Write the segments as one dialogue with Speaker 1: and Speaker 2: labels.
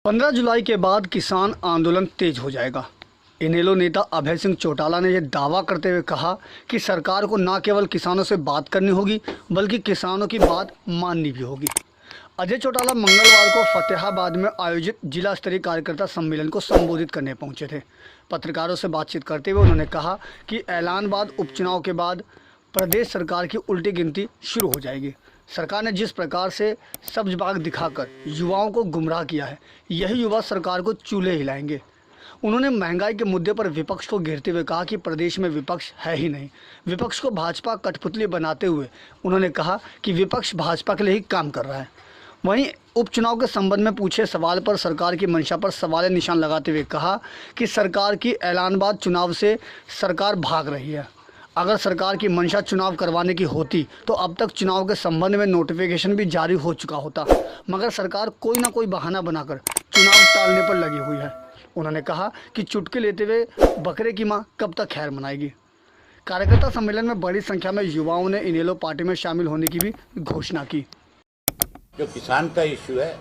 Speaker 1: 15 जुलाई के बाद किसान आंदोलन तेज हो जाएगा। इनेलो नेता अभय सिंह चौटाला ने यह दावा करते हुए कहा कि सरकार को न केवल किसानों से बात करनी होगी बल्कि किसानों की बात माननी भी होगी। अजय चौटाला मंगलवार को फतेहाबाद में आयोजित जिला स्तरीय कार्यकर्ता सम्मेलन को संबोधित करने पहुंचे थे। पत्रकारों से बातचीत करते हुए उन्होंने कहा कि ऐलान बाद उपचुनाव के बाद प्रदेश सरकार की उल्टी गिनती शुरू हो जाएगी। सरकार ने जिस प्रकार से सब्ज बाग दिखाकर युवाओं को गुमराह किया है, यही युवा सरकार को चूल्हे हिलाएंगे। उन्होंने महंगाई के मुद्दे पर विपक्ष को घेरते हुए कहा कि प्रदेश में विपक्ष है ही नहीं। विपक्ष को भाजपा कठपुतली बनाते हुए उन्होंने कहा कि विपक्ष भाजपा के लिए ही काम कर रहा है। वहीं उपचुनाव के संबंध में पूछे सवाल पर सरकार की मंशा पर सवाल निशान लगाते हुए कहा कि सरकार की ऐलान बाद चुनाव से सरकार भाग रही है। अगर सरकार की मंशा चुनाव करवाने की होती तो अब तक चुनाव के संबंध में नोटिफिकेशन भी जारी हो चुका होता, मगर सरकार कोई ना कोई बहाना बनाकर चुनाव टालने पर लगी हुई है। उन्होंने कहा कि चुटकी लेते हुए बकरे की मां कब तक खैर मनाएगी। कार्यकर्ता सम्मेलन में बड़ी संख्या में युवाओं ने इनेलो पार्टी में शामिल होने की भी घोषणा की।
Speaker 2: जो किसान का इशू है,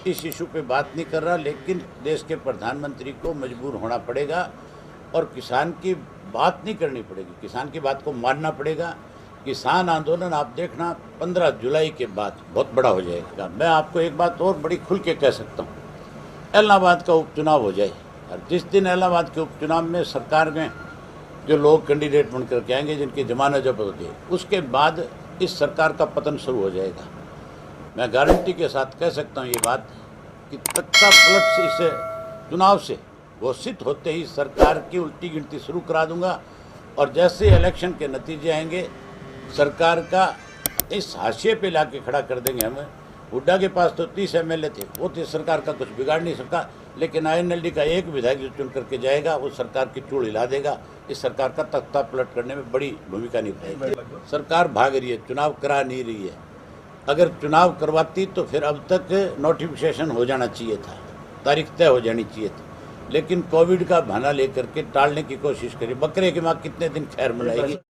Speaker 2: इस इशू पे बात नहीं कर रहा, लेकिन देश के प्रधानमंत्री को मजबूर होना पड़ेगा और किसान की बात नहीं करनी पड़ेगी, किसान की बात को मानना पड़ेगा। किसान आंदोलन आप देखना 15 जुलाई के बाद बहुत बड़ा हो जाएगा। मैं आपको एक बात और बड़ी खुल के कह सकता हूँ, इलाहाबाद का उपचुनाव हो जाए और जिस दिन इलाहाबाद के उपचुनाव में सरकार में जो लोग कैंडिडेट बन करके आएंगे, जिनकी जमानत जब्त होती है, उसके बाद इस सरकार का पतन शुरू हो जाएगा। मैं गारंटी के साथ कह सकता हूँ ये बात कि तख्ता पलट से इस चुनाव से घोषित होते ही सरकार की उल्टी गिनती शुरू करा दूंगा और जैसे इलेक्शन के नतीजे आएंगे सरकार का इस हाशिए पे लाके खड़ा कर देंगे। हमें हुड्डा के पास तो 30 एमएलए थे, वो तो सरकार का कुछ बिगाड़ नहीं सका, लेकिन आईएनएलडी का एक विधायक जो चुन करके जाएगा वो सरकार की चूड़ हिला देगा। इस सरकार का तख्ता पलट करने में बड़ी भूमिका निभाएगी। सरकार भाग रही है, चुनाव करा नहीं रही है। अगर चुनाव करवाती तो फिर अब तक नोटिफिकेशन हो जाना चाहिए था, तारीख तय हो जानी चाहिए थी, लेकिन कोविड का बहाना लेकर के टालने की कोशिश करी। बकरे की माँ कितने दिन खैर मनाएगी।